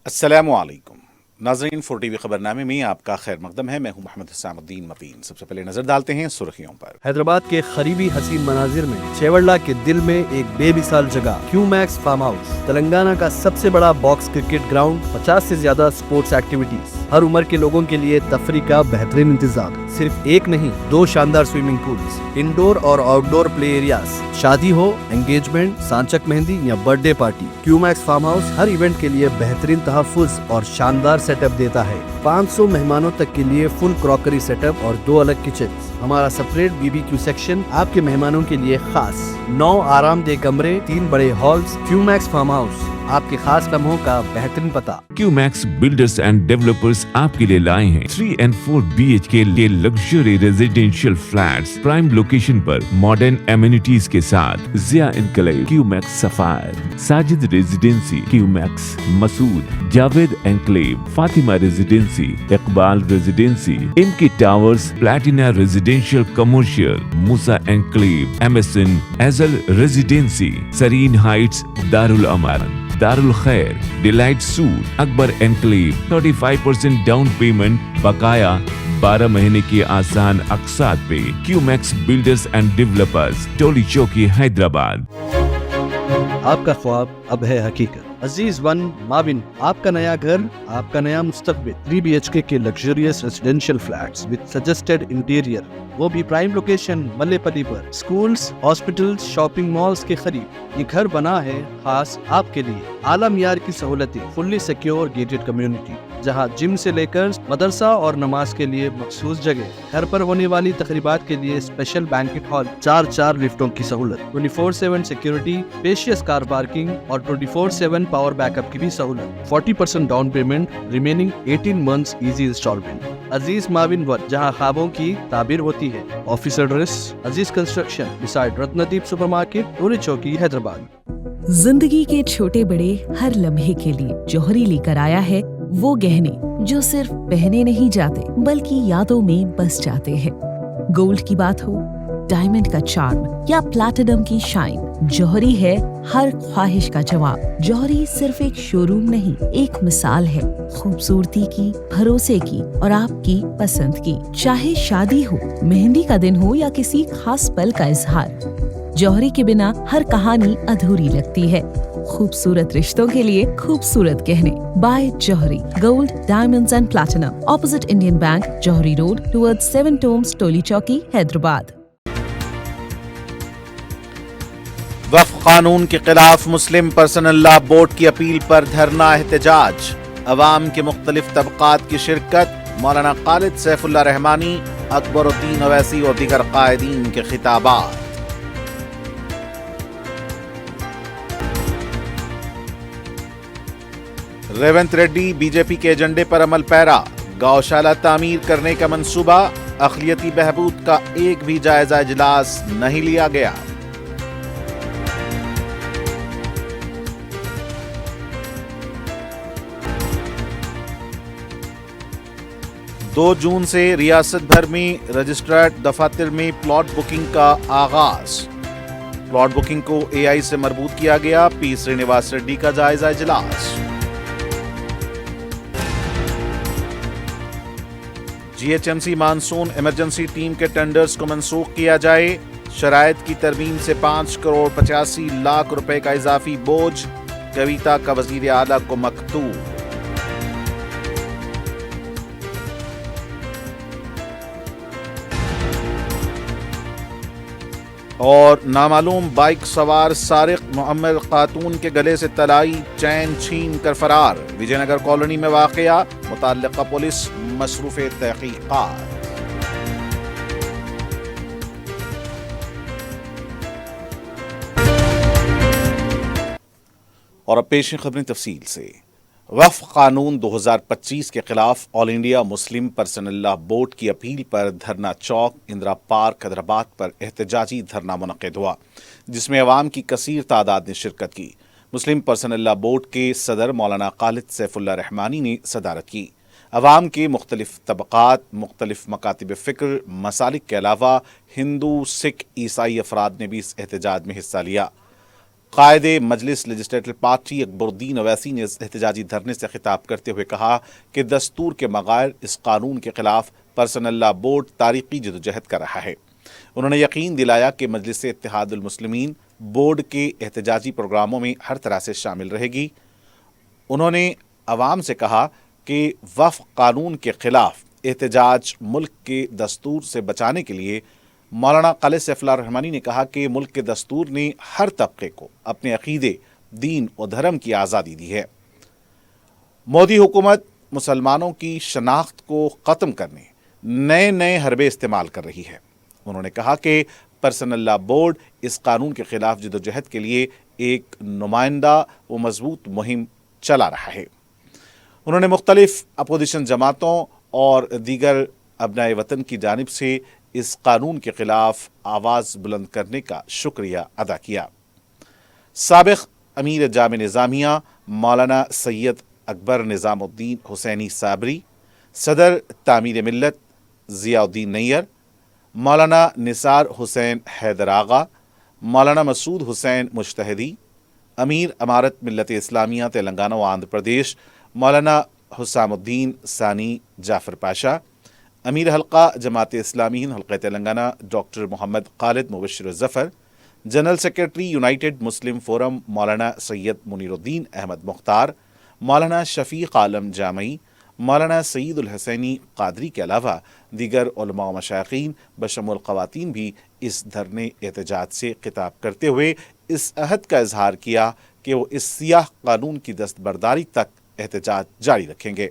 السلام علیکم ناظرین، فور ٹی وی خبرنامے میں آپ کا خیر مقدم ہے۔ میں ہوں محمد حسام الدین مبین۔ سب سے پہلے نظر ڈالتے ہیں سرخیوں پر۔ حیدرآباد کے قریبی حسین مناظر میں چیوڑلہ کے دل میں ایک بے مثال جگہ کیو میکس فارم ہاؤس، تلنگانہ کا سب سے بڑا باکس کرکٹ گراؤنڈ، 50 سے زیادہ سپورٹس ایکٹیویٹیز، ہر عمر کے لوگوں کے لیے تفریح کا بہترین انتظام۔ صرف ایک نہیں، 2 شاندار سوئمنگ پولز، انڈور اور آؤٹ ڈور پلے ایریاز، شادی ہو، انگیجمنٹ، سانچک مہندی یا برتھ ڈے پارٹی، کیو میکس فارم ہاؤس ہر ایونٹ کے لیے بہترین تحفظ اور شاندار سیٹ اپ دیتا ہے۔ 500 مہمانوں تک کے لیے فل کراکری سیٹ اپ اور 2 الگ کچنز۔ ہمارا سپریٹ BBQ سیکشن آپ کے مہمانوں کے لیے خاص، 9 آرام دہ کمرے، 3 بڑے ہالز۔ کیو میکس فارم ہاؤس آپ کے خاص لمحوں کا بہترین پتہ۔ کیو میکس بلڈرز اینڈ ڈیولپرز آپ کے لیے لائے ہیں 3 and 4 BHK کے luxury residential flats, prime location پر ماڈرن ایمینٹیز کے ساتھ۔ Zia enclave, Q Max sapphire, Sajid residency, Q Max Masood, Javed enclave, Fatima residency, Iqbal residency, MK towers, platina residential commercial, Musa enclave, MSN ایزل residency, serene heights, Darul Aman, Darul Khair, delight suite, Akbar enclave, 35% down payment, بقایا 12 مہینے کی آسان اقساط پہ۔ Q Max builders and developers, Toli Chowki, Hyderabad. آپ کا خواب اب ہے حقیقت۔ عزیز ون ماون، آپ کا نیا گھر، آپ کا نیا مستقبل۔ 3 BHK کے luxurious residential flats with suggested interior, وہ بھی پرائم لوکیشن ملے پلی پر، سکولز، ہاسپٹلز، شاپنگ مالز کے قریب۔ یہ گھر بنا ہے خاص آپ کے لیے۔ اعلیٰ معیار کی سہولتیں، فلی سیکیور گیٹڈ کمیونٹی، جہاں جم سے لے کر مدرسہ اور نماز کے لیے مخصوص جگہ، گھر پر ہونے والی تقریبات کے لیے اسپیشل بینکٹ ہال، 4 لفٹوں کی سہولت، 24/7 سیکیورٹی، اسپیشیس کار پارکنگ اور 24/7 پاور بیک اپ کی بھی سہولت۔ 40% down payment, remaining 18 months easy installment. Aziz ماون ون، جہاں خوابوں کی تعبیر ہوتی ہے۔ Office address Aziz construction, beside Ratandeep super market, Toli Chowki, Hyderabad. زندگی کے چھوٹے بڑے ہر لمحے کے لیے جوہری لے کر آیا ہے وہ گہنے جو صرف پہنے نہیں جاتے بلکہ یادوں میں بس جاتے ہیں۔ گولڈ کی بات ہو، ڈائمنڈ کا چارم یا پلاٹینم کی شائن، جوہری ہے ہر خواہش کا جواب۔ جوہری صرف ایک شو روم نہیں، ایک مثال ہے خوبصورتی کی، بھروسے کی اور آپ کی پسند کی۔ چاہے شادی ہو، مہندی کا دن ہو یا کسی خاص پل کا اظہار، جوہری کے بنا ہر کہانی ادھوری لگتی ہے۔ خوبصورت رشتوں کے لیے خوبصورت گہنے، بائے جوہری، gold, diamonds and platinum, opposite Indian bank, جوہری روڈ، ٹورڈ 7 ٹومز، ٹولی چوکی، حیدرآباد۔ وقف قانون کے خلاف مسلم پرسنل لا بورڈ کی اپیل پر دھرنا احتجاج، عوام کے مختلف طبقات کی شرکت، مولانا خالد سیف اللہ رحمانی، اکبر الدین اویسی اور دیگر قائدین کے خطابات۔ ریونت ریڈی BJP کے ایجنڈے پر عمل پیرا، گوشالہ تعمیر کرنے کا منصوبہ، اقلیتی بہبود کا ایک بھی جائزہ اجلاس نہیں لیا گیا۔ دو جون سے ریاست بھر میں رجسٹرڈ دفاتر میں پلاٹ بکنگ کا آغاز، پلاٹ بکنگ کو AI سے مربوط کیا گیا، P سرینواس ریڈی کا جائزہ اجلاس۔ GHMC مانسون ایمرجنسی ٹیم کے ٹینڈرز کو منسوخ کیا جائے، شرائط کی ترمیم سے 5.85 کروڑ روپے کا اضافی بوجھ، کویتا کا وزیر اعلیٰ کو مکتوب۔ اور نامعلوم بائک سوار سارق معمر خاتون کے گلے سے طلائی چین چھین کر فرار، وجے نگر کالونی میں واقعہ، متعلقہ پولیس مصروف تحقیقات۔ اور اب پیش ہیں خبریں تفصیل سے۔ وقف قانون 2025 کے خلاف آل انڈیا مسلم پرسنل لا بورڈ کی اپیل پر دھرنا چوک، اندرا پارک، حیدرآباد پر احتجاجی دھرنا منعقد ہوا، جس میں عوام کی کثیر تعداد نے شرکت کی۔ مسلم پرسنل لا بورڈ کے صدر مولانا خالد سیف اللہ رحمانی نے صدارت کی۔ عوام کے مختلف طبقات، مختلف مکاتب فکر، مسالک کے علاوہ ہندو، سکھ، عیسائی افراد نے بھی اس احتجاج میں حصہ لیا۔ قائد مجلس لیجسلیٹر پارٹی اکبر الدین اویسی نے اس احتجاجی دھرنے سے خطاب کرتے ہوئے کہا کہ دستور کے بغیر اس قانون کے خلاف پرسنل لا بورڈ تاریخی جدوجہد کر رہا ہے۔ انہوں نے یقین دلایا کہ مجلس اتحاد المسلمین بورڈ کے احتجاجی پروگراموں میں ہر طرح سے شامل رہے گی۔ انہوں نے عوام سے کہا کہ وفق قانون کے خلاف احتجاج ملک کے دستور سے بچانے کے لیے مولانا قلعہ سیف اللہ الرحمانی نے کہا کہ ملک کے دستور نے ہر طبقے کو اپنے عقیدے، دین و دھرم کی آزادی دی ہے۔ مودی حکومت مسلمانوں کی شناخت کو ختم کرنے نئے حربے استعمال کر رہی ہے۔ انہوں نے کہا کہ پرسنل لا بورڈ اس قانون کے خلاف جدوجہد کے لیے ایک نمائندہ و مضبوط مہم چلا رہا ہے۔ انہوں نے مختلف اپوزیشن جماعتوں اور دیگر ابنائے وطن کی جانب سے اس قانون کے خلاف آواز بلند کرنے کا شکریہ ادا کیا۔ سابق امیر جامع نظامیہ مولانا سید اکبر نظام الدین حسینی صابری، صدر تعمیر ملت ضیاء الدین نیّر، مولانا نثار حسین حیدر آغا، مولانا مسعود حسین مجتہدی، امیر امارت ملت اسلامیہ تلنگانہ و آندھرا پردیش مولانا حسام الدین ثانی جعفر پاشا، امیر حلقہ جماعت اسلامی ہند حلقہ تلنگانہ ڈاکٹر محمد خالد مبشر ظفر، جنرل سیکرٹری یونائیٹڈ مسلم فورم مولانا سید منیر الدین احمد مختار، مولانا شفیق عالم جامعی، مولانا سعید الحسینی قادری کے علاوہ دیگر علماء و مشائخین بشمول خواتین بھی اس دھرنے احتجاج سے خطاب کرتے ہوئے اس عہد کا اظہار کیا کہ وہ اس سیاہ قانون کی دستبرداری تک احتجاج جاری رکھیں گے۔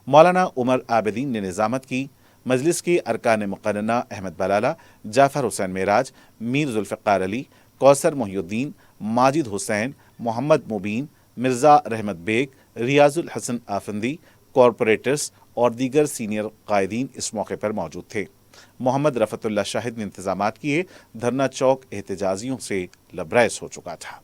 مولانا عمر عابدین نے نظامت کی۔ مجلس کے ارکان مقننہ احمد بلالہ، جعفر حسین معراج، میر ذوالفقار علی، کوثر محی الدین، ماجد حسین، محمد مبین، مرزا رحمت بیگ، ریاض الحسن آفندی، کارپوریٹرز اور دیگر سینئر قائدین اس موقع پر موجود تھے۔ محمد رفعت اللہ شاہد نے انتظامات کیے۔ دھرنا چوک احتجاجیوں سے لبریز ہو چکا تھا۔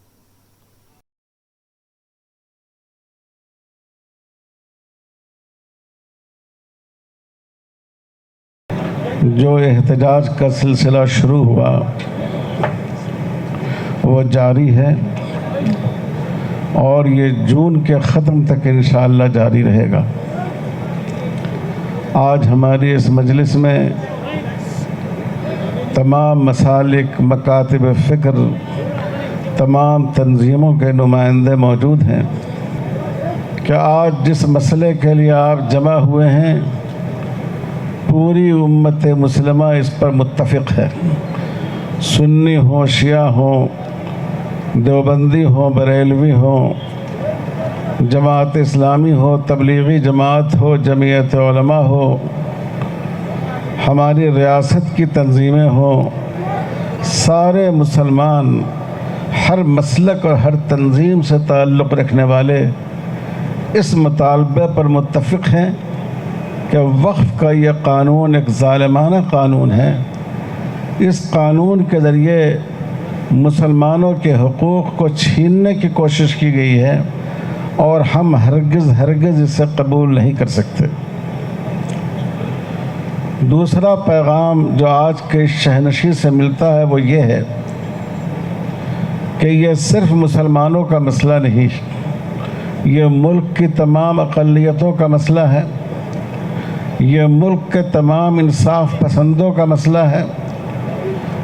جو احتجاج کا سلسلہ شروع ہوا وہ جاری ہے اور یہ جون کے ختم تک انشاءاللہ جاری رہے گا۔ آج ہماری اس مجلس میں تمام مسالک، مکاتب فکر، تمام تنظیموں کے نمائندے موجود ہیں کہ آج جس مسئلے کے لیے آپ جمع ہوئے ہیں پوری امت مسلمہ اس پر متفق ہے۔ سنی ہوں، شیعہ ہوں، دیوبندی ہوں، بریلوی ہوں، جماعت اسلامی ہو، تبلیغی جماعت ہو، جمعیت علماء ہو، ہماری ریاست کی تنظیمیں ہوں، سارے مسلمان ہر مسلک اور ہر تنظیم سے تعلق رکھنے والے اس مطالبے پر متفق ہیں کہ وقف کا یہ قانون ایک ظالمانہ قانون ہے۔ اس قانون کے ذریعے مسلمانوں کے حقوق کو چھیننے کی کوشش کی گئی ہے اور ہم ہرگز اسے قبول نہیں کر سکتے۔ دوسرا پیغام جو آج کے شہنشی سے ملتا ہے وہ یہ ہے کہ یہ صرف مسلمانوں کا مسئلہ نہیں، یہ ملک کی تمام اقلیتوں کا مسئلہ ہے، یہ ملک کے تمام انصاف پسندوں کا مسئلہ ہے،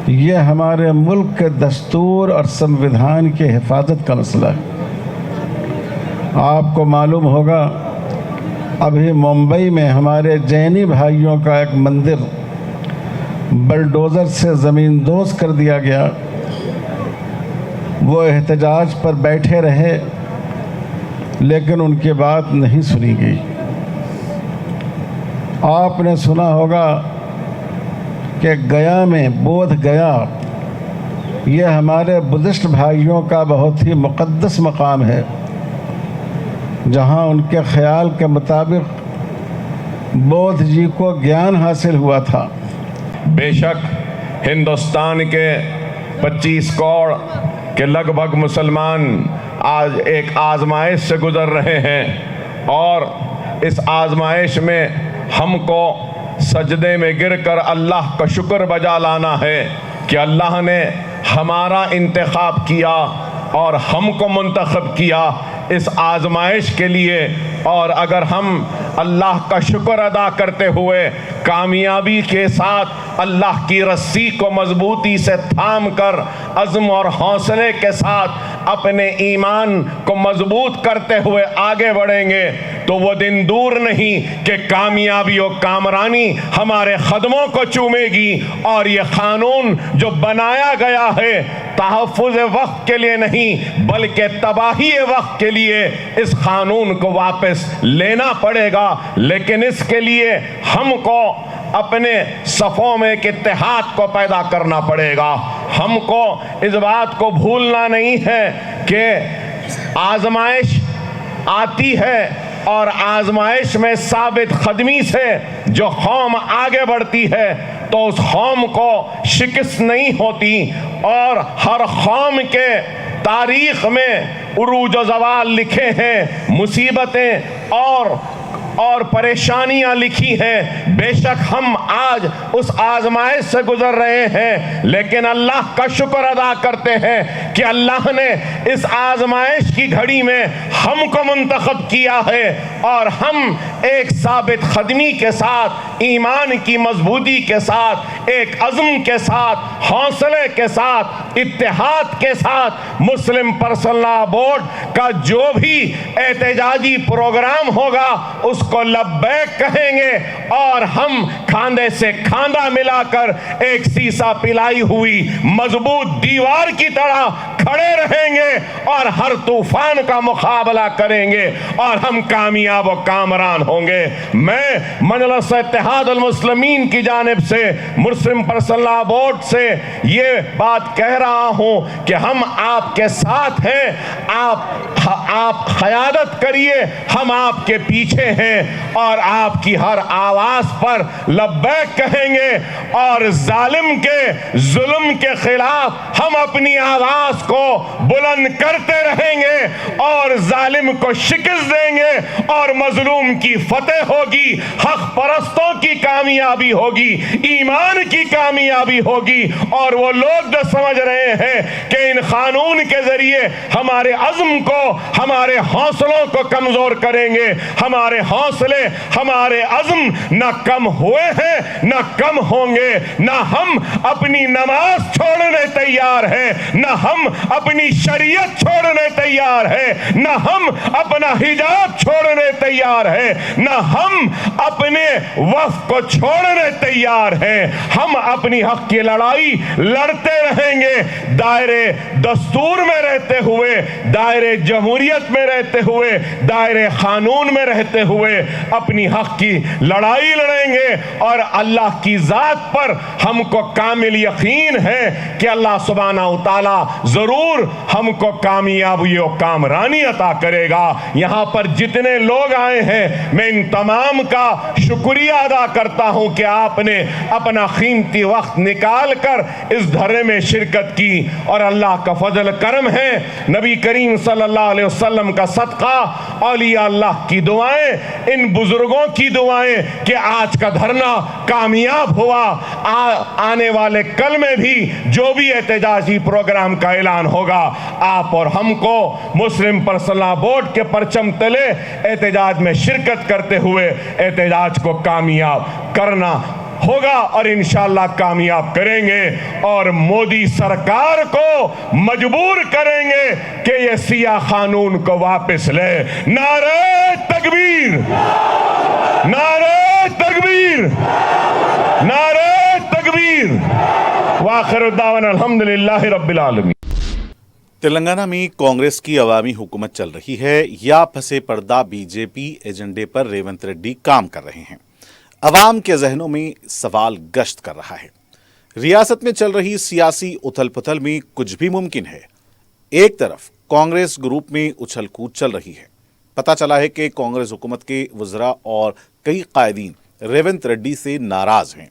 یہ ہمارے ملک کے دستور اور سمویدھان کی حفاظت کا مسئلہ ہے۔ آپ کو معلوم ہوگا ابھی ممبئی میں ہمارے جینی بھائیوں کا ایک مندر بلڈوزر سے زمین دوز کر دیا گیا۔ وہ احتجاج پر بیٹھے رہے لیکن ان کی بات نہیں سنی گئی۔ آپ نے سنا ہوگا کہ گیا میں بودھ گیا یہ ہمارے بدھسٹ بھائیوں کا بہت ہی مقدس مقام ہے، جہاں ان کے خیال کے مطابق بودھ جی کو گیان حاصل ہوا تھا۔ بے شک ہندوستان کے 25 کروڑ کے لگ بھگ مسلمان آج ایک آزمائش سے گزر رہے ہیں، اور اس آزمائش میں ہم کو سجدے میں گر کر اللہ کا شکر بجا لانا ہے کہ اللہ نے ہمارا انتخاب کیا اور ہم کو منتخب کیا اس آزمائش کے لیے، اور اگر ہم اللہ کا شکر ادا کرتے ہوئے کامیابی کے ساتھ اللہ کی رسی کو مضبوطی سے تھام کر عزم اور حوصلے کے ساتھ اپنے ایمان کو مضبوط کرتے ہوئے آگے بڑھیں گے تو وہ دن دور نہیں کہ کامیابی و کامرانی ہمارے قدموں کو چومے گی، اور یہ قانون جو بنایا گیا ہے تحفظ وقت کے لیے نہیں بلکہ تباہی وقت کے لیے، اس قانون کو واپس لینا پڑے گا۔ لیکن اس کے لیے ہم کو اپنے صفوں میں ایک اتحاد کو پیدا کرنا پڑے گا۔ ہم کو اس بات کو بھولنا نہیں ہے کہ آزمائش آتی ہے، اور آزمائش میں ثابت قدمی سے جو قوم آگے بڑھتی ہے تو اس قوم کو شکست نہیں ہوتی، اور ہر قوم کے تاریخ میں عروج و زوال لکھے ہیں، مصیبتیں اور پریشانیاں لکھی ہیں۔ بے شک ہم آج اس آزمائش سے گزر رہے ہیں، لیکن اللہ کا شکر ادا کرتے ہیں کہ اللہ نے اس آزمائش کی گھڑی میں ہم کو منتخب کیا ہے، اور ہم ایک ثابت قدمی کے ساتھ، ایمان کی مضبوطی کے ساتھ، ایک عزم کے ساتھ، حوصلے کے ساتھ، اتحاد کے ساتھ مسلم پرسنل لا بورڈ کا جو بھی احتجاجی پروگرام ہوگا اس کو لبیک کہیں گے، اور ہم کھاندے سے کھاندہ ملا کر ایک سیسا پلائی ہوئی مضبوط دیوار کی طرح کھڑے رہیں گے، اور ہر طوفان کا مقابلہ کریں گے، اور ہم کامیاب و کامران ہوں گے۔ میں مجلس اتحاد المسلمین کی جانب سے مسلم پرسنل لا بورڈ سے یہ بات کہہ رہا ہوں کہ ہم آپ کے ساتھ ہیں، آپ قیادت کریے، ہم آپ کے پیچھے ہیں، اور آپ کی ہر آواز پر لبیک کہیں گے، اور ظالم کے ظلم کے خلاف ہم اپنی آواز کو بلند کرتے رہیں گے، اور ظالم کو شکست دیں گے، اور مظلوم کی فتح ہوگی، حق پرستوں کی کامیابی ہوگی، ایمان کی کامیابی ہوگی۔ اور وہ لوگ جو سمجھ رہے ہیں کہ ان قانون کے ذریعے ہمارے عزم کو، ہمارے حوصلوں کو کمزور کریں گے، ہمارے حوصلے، ہمارے عزم نہ کم ہوئے ہیں نہ کم ہوں گے، نہ ہم اپنی نماز چھوڑنے تیار ہیں، نہ ہم اپنی شریعت چھوڑنے تیار ہیں، نہ ہم اپنا حجاب چھوڑنے تیار ہیں، نہ ہم اپنے وقت کو چھوڑنے تیار ہیں۔ ہم اپنی حق کی لڑائی لڑتے رہیں گے، دائرے دستور میں رہتے ہوئے، دائرے جمہوریت میں رہتے ہوئے، دائرے قانون میں رہتے ہوئے اپنی حق کی لڑائی لڑیں گے، اور اللہ کی ذات پر ہم کو کامل یقین ہے کہ اللہ سبحانہ وتعالی ضرور ہم کو کامیابی و کامرانی عطا کرے گا۔ یہاں پر جتنے لوگ آئے ہیں میں ان تمام کا شکریہ ادا کرتا ہوں کہ آپ نے اپنا قیمتی وقت نکال کر اس دھرنے میں شرکت کی، اور اللہ کا فضل کرم ہے، نبی کریم صلی اللہ علیہ وسلم کا صدقہ، اولیاء اللہ کی دعائیں، ان بزرگوں کی دعائیں کہ آج کا دھرنا کامیاب ہوا۔ آنے والے کل میں بھی جو بھی احتجاجی پروگرام کا اعلان ہوگا آپ اور ہم کو مسلم پرسنل لا بورڈ کے پرچم تلے احتجاج میں شرکت کرتے ہوئے احتجاج کو کامیاب کرنا ہوگا، اور انشاءاللہ کامیاب کریں گے، اور مودی سرکار کو مجبور کریں گے کہ یہ سیاہ قانون کو واپس لے۔ نعرہ تکبیر، نعرہ تکبیر، نعرہ تکبیر، وآخر دعوانا الحمدللہ رب العالمین۔ تلنگانہ میں کانگریس کی عوامی حکومت چل رہی ہے یا پسے پردہ بی جے پی ایجنڈے پر ریونت ریڈی کام کر رہے ہیں؟ عوام کے ذہنوں میں سوال گشت کر رہا ہے۔ ریاست میں چل رہی سیاسی اتھل پتھل میں کچھ بھی ممکن ہے۔ ایک طرف کانگریس گروپ میں اچھل کود چل رہی ہے۔ پتہ چلا ہے کہ کانگریس حکومت کے وزراء اور کئی قائدین ریونت ریڈی سے ناراض ہیں۔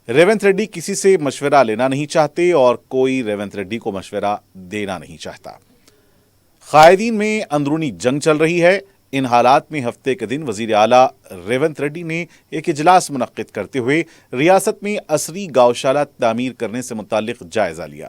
ریونت ریڈی کسی سے مشورہ لینا نہیں چاہتے اور کوئی ریونت ریڈی کو مشورہ دینا نہیں چاہتا۔ قائدین میں اندرونی جنگ چل رہی ہے۔ ان حالات میں ہفتے کے دن وزیر اعلیٰ ریونت ریڈی نے ایک اجلاس منعقد کرتے ہوئے ریاست میں عصری گاؤشالہ تعمیر کرنے سے متعلق جائزہ لیا۔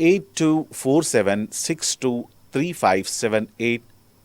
8247623578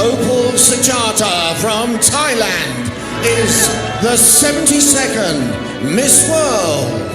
Opal Sujata from Thailand is the 72nd Miss World.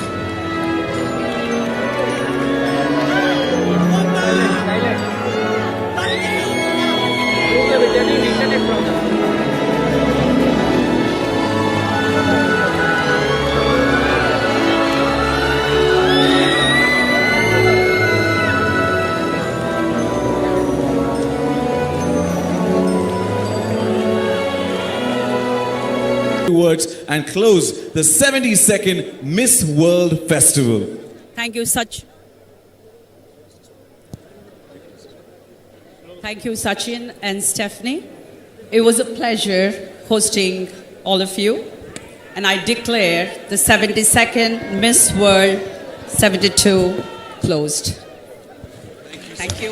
Towards and close the 72nd Miss World Festival. Thank you, Sachin and Stephanie. It was a pleasure hosting all of you, and I declare the 72nd Miss World 72 closed. Thank you.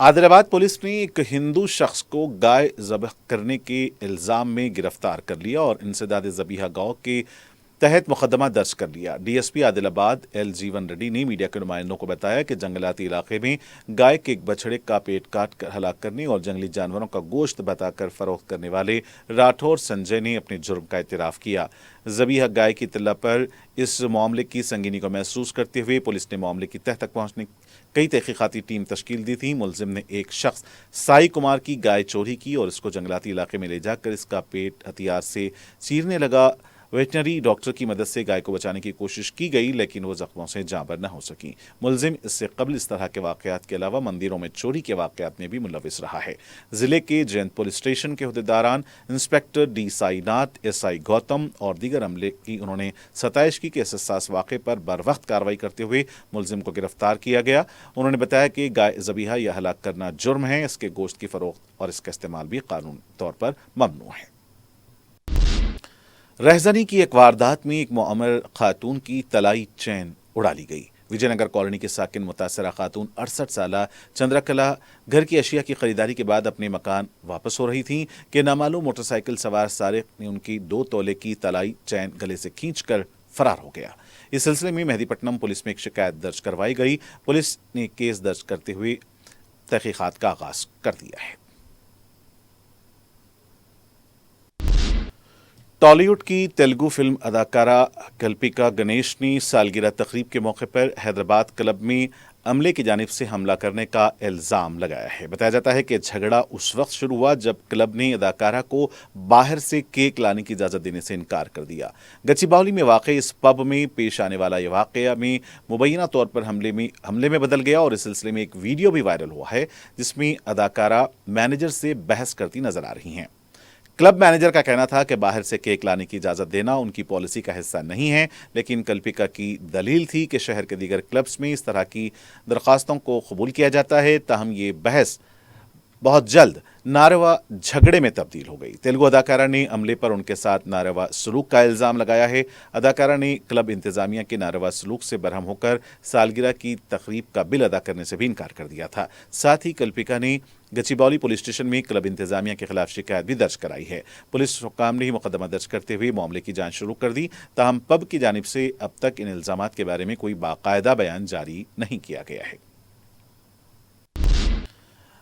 عادل آباد police نے ایک ہندو شخص کو گائے ذبح کرنے کے الزام میں گرفتار کر لیا اور انسداد ذبیحہ گاؤں کے تحت مقدمہ درج کر لیا۔ ڈی ایس پی عادل آباد ایل جیون ریڈی نے میڈیا کے نمائندوں کو بتایا کہ جنگلاتی علاقے میں گائے کے ایک بچڑے کا پیٹ کاٹ کر ہلاک کرنے اور جنگلی جانوروں کا گوشت بتا کر فروخت کرنے والے راٹھور سنجے نے اپنے جرم کا اعتراف کیا۔ ذبیحہ گائے کی اطلاع پر اس معاملے کی سنگینی کو محسوس کرتے ہوئے پولیس نے معاملے کی تہ تک پہنچنے کئی تحقیقاتی ٹیم تشکیل دی تھی۔ ملزم نے ایک شخص سائی کمار کی گائے چوری کی اور اس کو جنگلاتی علاقے میں لے جا کر اس کا پیٹ ہتھیار سے چیرنے لگا۔ ویٹنری ڈاکٹر کی مدد سے گائے کو بچانے کی کوشش کی گئی لیکن وہ زخموں سے جاں بر نہ ہو سکی۔ ملزم اس سے قبل اس طرح کے واقعات کے علاوہ مندروں میں چوری کے واقعات میں بھی ملوث رہا ہے۔ ضلع کے جینت پولیس اسٹیشن کے عہدیداران inspector D Sai Nath, S I Gautam اور دیگر عملے کی انہوں نے ستائش کی کہ اس حساس واقعے پر بروقت کارروائی کرتے ہوئے ملزم کو گرفتار کیا گیا۔ انہوں نے بتایا کہ گائے ذبیحہ یا ہلاک کرنا جرم ہے، اس کے گوشت کی فروخت اور اس کا استعمال بھی قانونی طور پر ممنوع ہے۔ رہزنی کی ایک واردات میں ایک معمر خاتون کی طلائی چین اڑا لی گئی۔ وجے نگر کالونی کے ساکن متاثرہ خاتون 68 سالہ چندرکلا گھر کی اشیاء کی خریداری کے بعد اپنے مکان واپس ہو رہی تھیں کہ نامعلوم موٹر سائیکل سوار سارق نے ان کی 2 تولے کی طلائی چین گلے سے کھینچ کر فرار ہو گیا۔ اس سلسلے میں مہدی پٹنم پولیس میں ایک شکایت درج کروائی گئی۔ پولیس نے کیس درج کرتے ہوئے تحقیقات کا آغاز کر دیا ہے۔ ٹالی ووڈ کی تیلگو فلم اداکارہ کلپیکا گنیش نے سالگرہ تقریب کے موقع پر حیدرآباد کلب میں عملے کی جانب سے حملہ کرنے کا الزام لگایا ہے۔ بتایا جاتا ہے کہ جھگڑا اس وقت شروع ہوا جب کلب نے اداکارہ کو باہر سے کیک لانے کی اجازت دینے سے انکار کر دیا۔ گچی باولی میں واقع اس پب میں پیش آنے والا یہ واقعہ میں مبینہ طور پر حملے میں بدل گیا اور اس سلسلے میں ایک ویڈیو بھی وائرل ہوا ہے جس میں اداکارہ مینیجر سے بحث کرتی نظر آ رہی ہیں۔ کلب مینیجر کا کہنا تھا کہ باہر سے کیک لانے کی اجازت دینا ان کی پالیسی کا حصہ نہیں ہے، لیکن کلپیکا کی دلیل تھی کہ شہر کے دیگر کلبس میں اس طرح کی درخواستوں کو قبول کیا جاتا ہے۔ تاہم یہ بحث بہت جلد ناروا جھگڑے میں تبدیل ہو گئی۔ تیلگو اداکارہ نے عملے پر ان کے ساتھ ناروا سلوک کا الزام لگایا ہے۔ اداکارہ نے کلب انتظامیہ کے ناروا سلوک سے برہم ہو کر سالگرہ کی تقریب کا بل ادا کرنے سے بھی انکار کر دیا تھا۔ ساتھ ہی کلپیکا نے گچی باولی پولیس اسٹیشن میں کلب انتظامیہ کے خلاف شکایت بھی درج کرائی ہے۔ پولیس حکام نے ہی مقدمہ درج کرتے ہوئے معاملے کی جانچ شروع کر دی۔ تاہم پب کی جانب سے اب تک ان الزامات کے بارے میں کوئی باقاعدہ بیان جاری نہیں کیا گیا ہے۔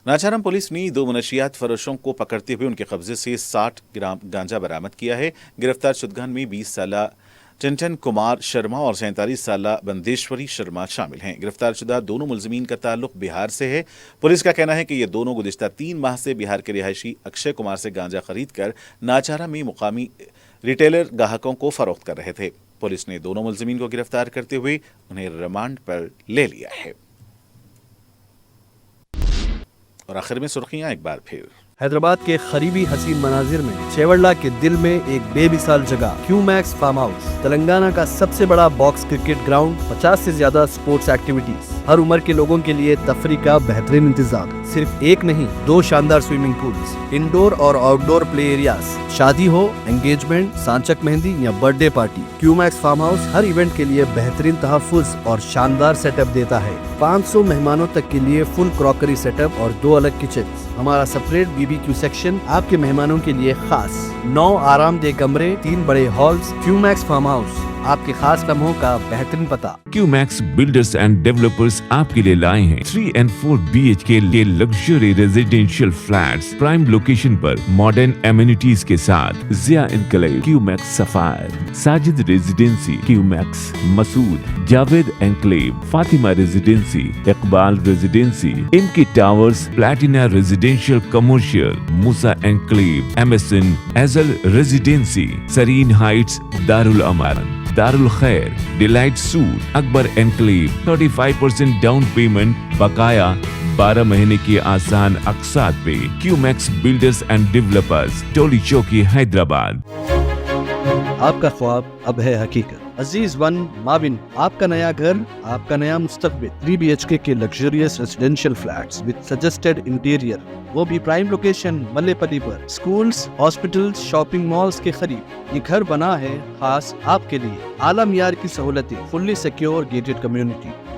ناچارم پولیس نے 2 منشیات فروشوں کو پکڑتے ہوئے ان کے قبضے سے 60 گرام گانجا برآمد کیا ہے۔ گرفتار شدگان میں 20 سالہ چنچن کمار شرما اور 47 سالہ بندیشوری شرما شامل ہیں۔ گرفتار شدہ دونوں ملزمین کا تعلق بہار سے ہے۔ پولیس کا کہنا ہے کہ یہ دونوں گزشتہ 3 ماہ سے بہار کے رہائشی اکشے کمار سے گانجا خرید کر ناچارم میں مقامی ریٹیلر گاہکوں کو فروخت کر رہے تھے۔ پولیس نے دونوں ملزمین کو گرفتار کرتے ہوئے انہیں ریمانڈ پر لے لیا ہے۔ اور آخر میں سرخیاں ایک بار پھر۔ حیدرآباد کے قریبی حسین مناظر میں چیوڑلہ کے دل میں ایک بے مثال جگہ کیو میکس فارم ہاؤس، تلنگانہ کا سب سے بڑا باکس کرکٹ گراؤنڈ، 50 سے زیادہ سپورٹس ایکٹیویٹیز، ہر عمر کے لوگوں کے لیے تفریح کا بہترین انتظام۔ صرف ایک نہیں، 2 شاندار سوئمنگ پولز، انڈور اور آؤٹ ڈور پلے ایریاز۔ شادی ہو، انگیجمنٹ، سانچک مہندی یا برتھ ڈے پارٹی، کیو میکس فارم ہاؤس ہر ایونٹ کے لیے بہترین تحفظ اور شاندار سیٹ اپ دیتا ہے۔ 500 مہمانوں تک کے لیے فل کراکری سیٹ اپ اور 2 الگ کچنز۔ ہمارا سپریٹ BBQ سیکشن آپ کے مہمانوں کے لیے خاص، 9 آرام دہ کمرے، 3 بڑے ہالز۔ کیو میکس فارم ہاؤس آپ کے خاص لمحوں کا بہترین پتہ۔ کیو میکس بلڈرز اینڈ ڈیولپرز آپ کے لیے لائے ہیں 3 and 4 BHK کے luxury residential flats prime location پر ماڈرن ایمینٹیز کے ساتھ۔ Zia enclave, Q Max sapphire, Sajid residency, Q Max Masood, Javed enclave, Fatima residency, Iqbal residency, ان کی towers, platina residential commercial, Musa enclave, MSN ایزل residency, serene heights, Darul Aman, Darul Khair, delight suite, Akbar enclave, 35% down payment بقایا 12 مہینے کی آسان اقساط پہ۔ Q Max builders and developers, Toli Chowki, Hyderabad. آپ کا خواب اب ہے حقیقت۔ عزیز ون ماون، آپ کا نیا گھر، آپ کا نیا مستقبل۔ 3 BHK کے luxurious residential flats with suggested interior, وہ بھی پرائم لوکیشن ملے پلی پر، اسکولز، ہاسپٹلز، شاپنگ مالز کے قریب۔ یہ گھر بنا ہے خاص آپ کے لیے، اعلیٰ معیار کی سہولتیں، فلی سیکیور گیٹڈ کمیونٹی،